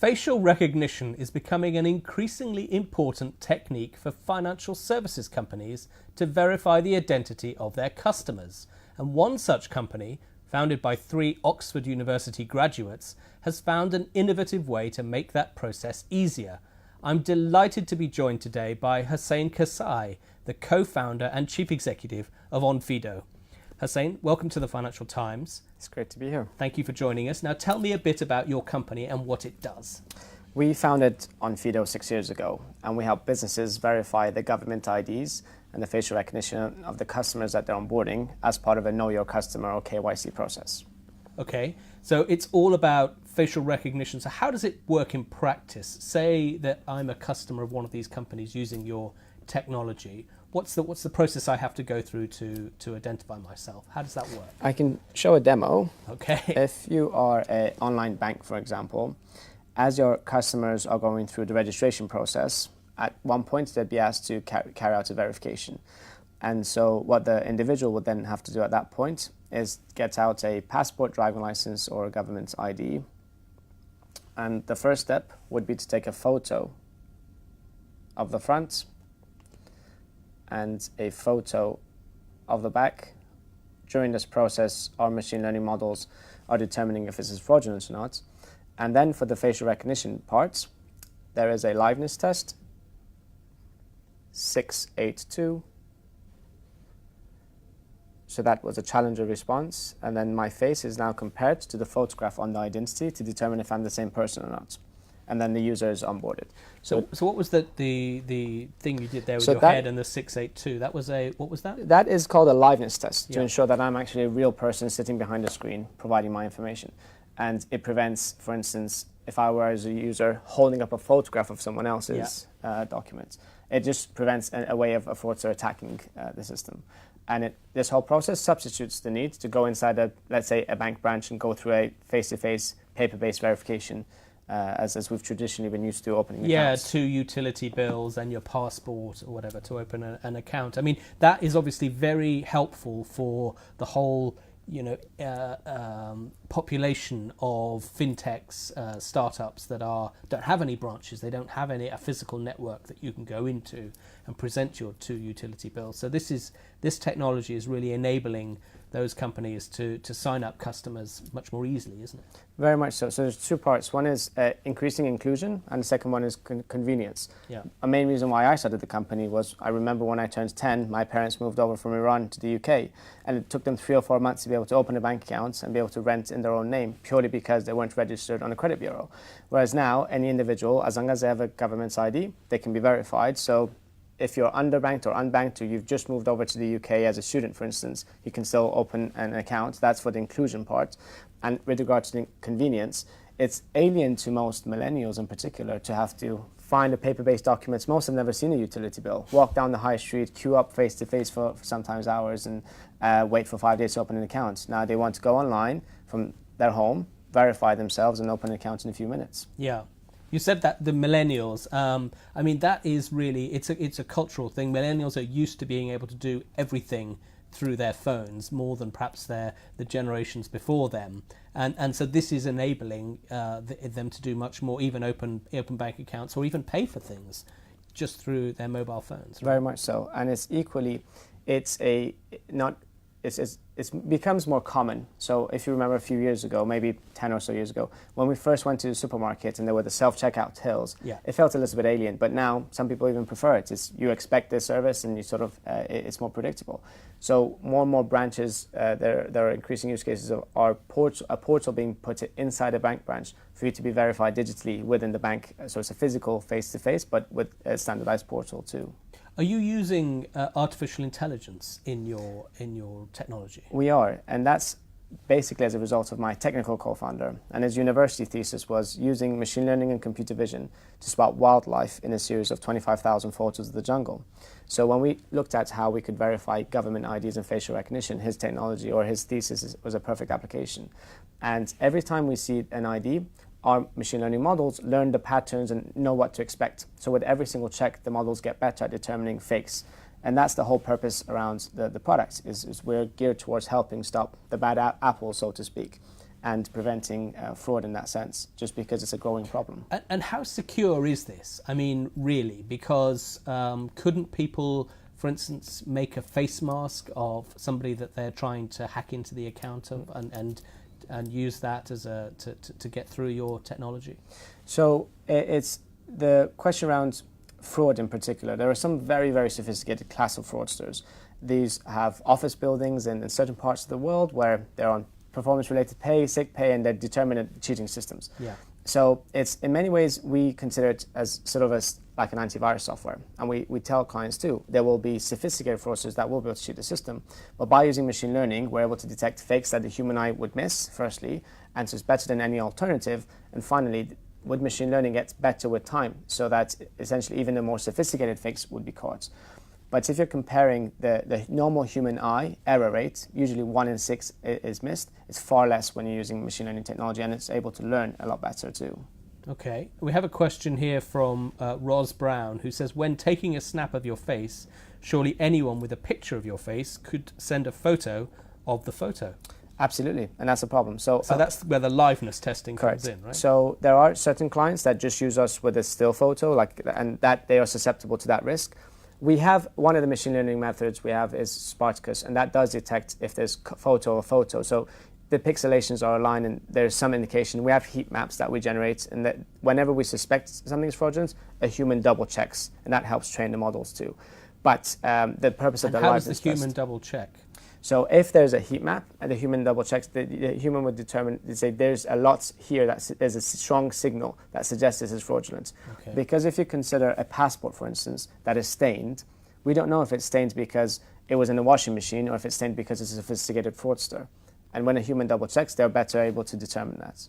Facial recognition is becoming an increasingly important technique for financial services companies to verify the identity of their customers. And one such company, founded by 3 Oxford University graduates, has found an innovative way to make that process easier. I'm delighted to be joined today by Hussein Kasai, the co-founder and chief executive of Onfido. Hussein, welcome to the Financial Times. It's great to be here. Thank you for joining us. Now tell me a bit about your company and what it does. We founded Onfido 6 years ago, and we help businesses verify the government IDs and the facial recognition of the customers that they're onboarding as part of a Know Your Customer or KYC process. Okay, so it's all about facial recognition. So how does it work in practice? Say that I'm a customer of one of these companies using your technology. What's the process I have to go through to identify myself? How does that work? I can show a demo. Okay. If you are an online bank, for example, as your customers are going through the registration process, at one point they'd be asked to carry out a verification. And so what the individual would then have to do at that point is get out a passport, driving license, or a government ID. And the first step would be to take a photo of the front and a photo of the back. During this process, our machine learning models are determining if this is fraudulent or not. And then for the facial recognition parts, there is a liveness test, 682. So that was a challenger response. And then my face is now compared to the photograph on the identity to determine if I'm the same person or not. And then the user is onboarded. So what was the thing you did there with your head and the 682? That was what was that? That is called a liveness test to ensure that I'm actually a real person sitting behind the screen providing my information. And it prevents, for instance, if I were as a user holding up a photograph of someone else's documents. It just prevents a way of a fraudster attacking the system. And this whole process substitutes the need to go inside let's say a bank branch and go through a face-to-face paper-based verification as we've traditionally been used to opening accounts. 2 utility bills and your passport or whatever to open an account. I mean, that is obviously very helpful for the whole population of fintechs, startups that don't have any branches. They don't have a physical network that you can go into and present your 2 utility bills. So this technology is really enabling those companies to sign up customers much more easily, isn't it? Very much so. So there's 2 parts. One is increasing inclusion, and the second one is convenience. Yeah. A main reason why I started the company was I remember when I turned 10, my parents moved over from Iran to the UK, and it took them 3 or 4 months to be able to open a bank account and be able to rent in their own name, purely because they weren't registered on a credit bureau. Whereas now, any individual, as long as they have a government ID, they can be verified. So if you're underbanked or unbanked, or you've just moved over to the UK as a student, for instance, you can still open an account. That's for the inclusion part. And with regard to the convenience, it's alien to most millennials in particular to have to find a paper-based documents. Most have never seen a utility bill. Walk down the high street, queue up face-to-face for sometimes hours, and wait for 5 days to open an account. Now they want to go online from their home, verify themselves, and open an account in a few minutes. Yeah. You said that the millennials, I mean, that is really, it's a cultural thing. Millennials are used to being able to do everything through their phones more than perhaps the generations before them. And so this is enabling them to do much more, even open bank accounts or even pay for things just through their mobile phones. Right? Very much so. And it's equally, it becomes more common. So if you remember a few years ago, maybe 10 or so years ago, when we first went to the supermarket and there were the self-checkout tills, it felt a little bit alien, but now some people even prefer it. You expect this service and you sort of, it's more predictable. So more and more branches, there are increasing use cases of a portal being put inside a bank branch for you to be verified digitally within the bank. So it's a physical face-to-face, but with a standardized portal too. Are you using artificial intelligence in your technology? We are, and that's basically as a result of my technical co-founder. And his university thesis was using machine learning and computer vision to spot wildlife in a series of 25,000 photos of the jungle. So when we looked at how we could verify government IDs and facial recognition, his technology or his thesis was a perfect application. And every time we see an ID, our machine learning models learn the patterns and know what to expect. So with every single check, the models get better at determining fakes. And that's the whole purpose around the product, is we're geared towards helping stop the bad apple, so to speak. and preventing fraud in that sense, just because it's a growing problem. And how secure is this? I mean, really, because couldn't people, for instance, make a face mask of somebody that they're trying to hack into the account of and use that as to get through your technology? So it's the question around fraud in particular. There are some very, very sophisticated class of fraudsters. These have office buildings in certain parts of the world where they're on performance-related pay, sick pay, and they're determined cheating systems. Yeah. So it's, in many ways, we consider it as sort of like an antivirus software. And we tell clients too, there will be sophisticated fraudsters that will be able to cheat the system. But by using machine learning, we're able to detect fakes that the human eye would miss, firstly, and so it's better than any alternative. And finally, with machine learning, it gets better with time, so that essentially even the more sophisticated fakes would be caught. But if you're comparing the normal human eye error rate, usually 1 in 6 is missed. It's far less when you're using machine learning technology, and it's able to learn a lot better too. Okay. We have a question here from Ros Brown, who says, when taking a snap of your face, surely anyone with a picture of your face could send a photo of the photo. Absolutely, and that's a problem. So that's where the liveness testing correct. comes in, right? So there are certain clients that just use us with a still photo, and that they are susceptible to that risk. We have one of the machine learning methods we have is Spartacus, and that does detect if there's photo or photo. So the pixelations are aligned, and there's some indication. We have heat maps that we generate, and that whenever we suspect something is fraudulent, a human double checks, and that helps train the models too. But the purpose of the how does the liveness human test, double check? so if there's a heat map and the human double checks, the human would determine, say there's a lot here, there's a strong signal that suggests this is fraudulent. Okay. Because if you consider a passport, for instance, that is stained, we don't know if it's stained because it was in a washing machine or if it's stained because it's a sophisticated fraudster. And when a human double checks, they're better able to determine that.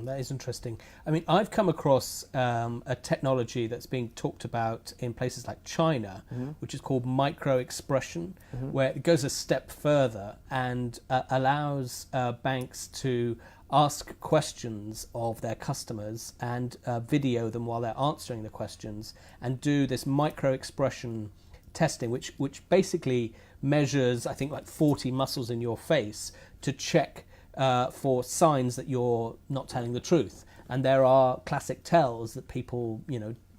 That is interesting. I mean, I've come across a technology that's being talked about in places like China, which is called micro-expression, where it goes a step further and allows banks to ask questions of their customers and video them while they're answering the questions, and do this micro-expression testing, which basically measures, I think, like 40 muscles in your face to check for signs that you're not telling the truth. And there are classic tells that people,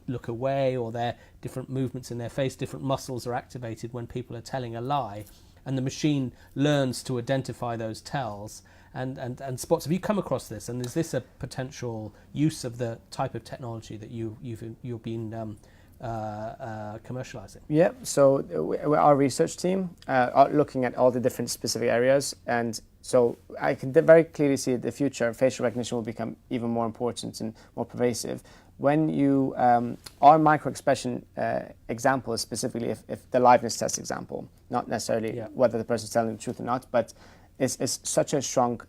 look away, or their different movements in their face, different muscles are activated when people are telling a lie. And the machine learns to identify those tells and spots. Have you come across this? And is this a potential use of the type of technology that you've been commercializing? Yeah, so our research team are looking at all the different specific areas, and so I can very clearly see in the future facial recognition will become even more important and more pervasive. When you, our micro-expression example is specifically if the liveness test example, not necessarily whether the person's telling the truth or not, but it's such a strong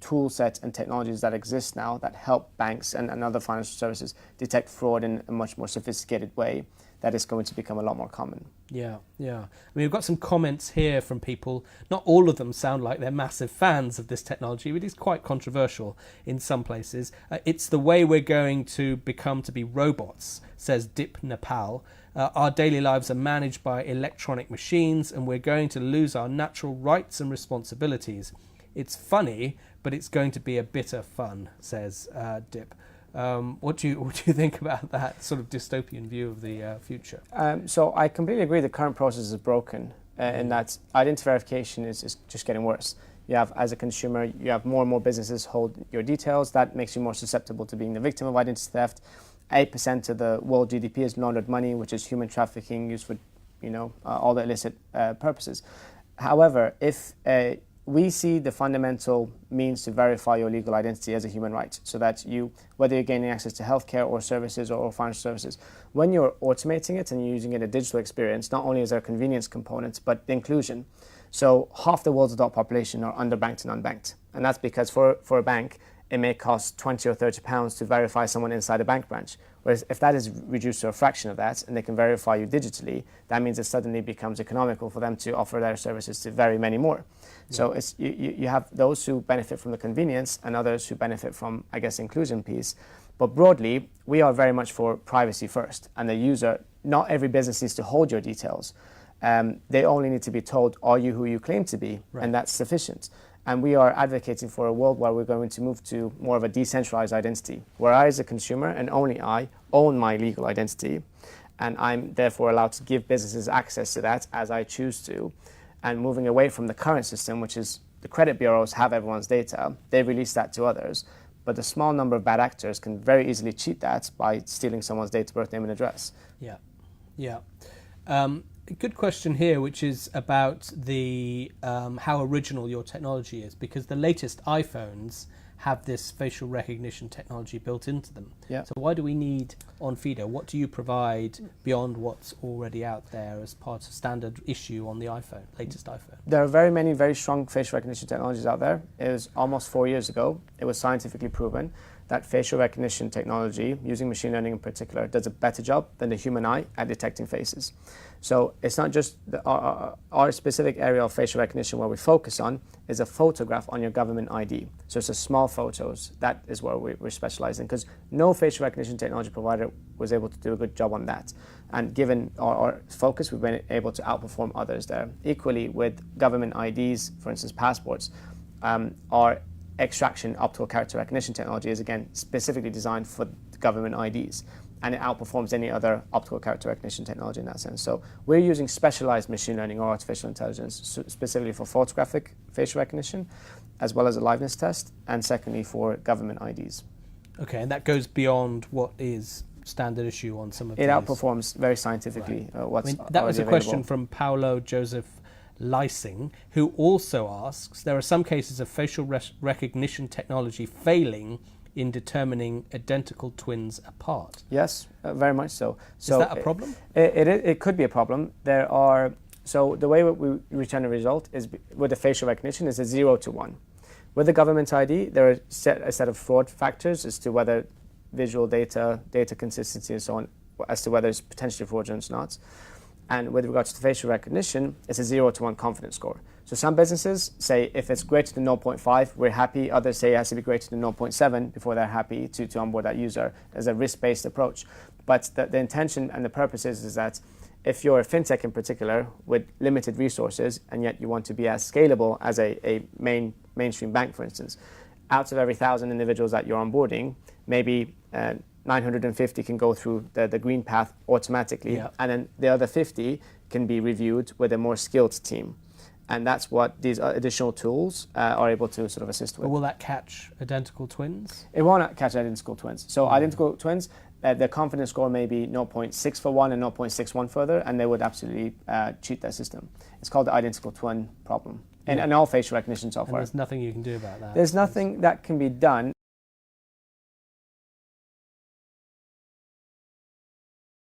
tool set and technologies that exist now that help banks and other financial services detect fraud in a much more sophisticated way that is going to become a lot more common. Yeah. I mean, we've got some comments here from people. Not all of them sound like they're massive fans of this technology, but it is quite controversial in some places. It's the way we're going to become to be robots, says Dip Nepal. Our daily lives are managed by electronic machines, and we're going to lose our natural rights and responsibilities. It's funny, but it's going to be a bitter fun, says Dip. What do you think about that sort of dystopian view of the future? So I completely agree the current process is broken in that identity verification is just getting worse. You have, as a consumer, you have more and more businesses hold your details. That makes you more susceptible to being the victim of identity theft. 8% of the world GDP is laundered money, which is human trafficking used for, all the illicit purposes. However, if we see the fundamental means to verify your legal identity as a human right, so that whether you're gaining access to healthcare or services or financial services, when you're automating it and you're using it in a digital experience, not only is there a convenience component, but the inclusion. So half the world's adult population are underbanked and unbanked. And that's because for a bank, it may cost 20 or 30 pounds to verify someone inside a bank branch. Whereas if that is reduced to a fraction of that and they can verify you digitally, that means it suddenly becomes economical for them to offer their services to very many more. Yeah. So it's, you have those who benefit from the convenience and others who benefit from, inclusion piece. But broadly, we are very much for privacy first. And the user, not every business needs to hold your details. They only need to be told, are you who you claim to be? Right. And that's sufficient. And we are advocating for a world where we're going to move to more of a decentralized identity, where I, as a consumer, and only I, own my legal identity, and I'm therefore allowed to give businesses access to that as I choose to, and moving away from the current system, which is the credit bureaus have everyone's data, they release that to others, but a small number of bad actors can very easily cheat that by stealing someone's date of birth, name, and address. Yeah, yeah. A good question here, which is about the how original your technology is, because the latest iPhones have this facial recognition technology built into them. Yeah. So why do we need Onfido? What do you provide beyond what's already out there as part of standard issue on the iPhone, latest iPhone? There are very many very strong facial recognition technologies out there. It was almost 4 years ago. It was scientifically proven that facial recognition technology, using machine learning in particular, does a better job than the human eye at detecting faces. So it's not just our specific area of facial recognition where we focus on is a photograph on your government ID. So it's a small photos. That is where we're specializing, because no facial recognition technology provider was able to do a good job on that. And given our focus, we've been able to outperform others there. Equally with government IDs, for instance, passports, our extraction optical character recognition technology is again specifically designed for government IDs, and it outperforms any other optical character recognition technology in that sense. So we're using specialized machine learning or artificial intelligence specifically for photographic facial recognition, as well as a liveness test, and secondly for government IDs. Okay, and that goes beyond what is standard issue on some of these. It outperforms very scientifically what's that was a question available. from Paolo Joseph Lysing, who also asks, there are some cases of facial recognition technology failing in determining identical twins apart. Yes, very much so. So is that a problem? It could be a problem. So the way we return a result is with the facial recognition is a 0 to 1. With the government ID, there are a set of fraud factors as to whether visual data consistency and so on, as to whether it's potentially fraudulent or not. And with regards to facial recognition, it's a 0 to 1 confidence score. So some businesses say if it's greater than 0.5, we're happy. Others say it has to be greater than 0.7 before they're happy to onboard that user. There's a risk-based approach. But the intention and the purpose is that if you're a fintech in particular with limited resources, and yet you want to be as scalable as a mainstream bank, for instance, out of every 1,000 individuals that you're onboarding, maybe 950 can go through the green path automatically, and then the other 50 can be reviewed with a more skilled team. And that's what these additional tools are able to sort of assist with. But will that catch identical twins? It won't catch identical twins. So identical twins, their confidence score may be 0.6 for one and 0.61 further, and they would absolutely cheat their system. It's called the identical twin problem. And all facial recognition software. And there's nothing you can do about that? There's nothing that can be done.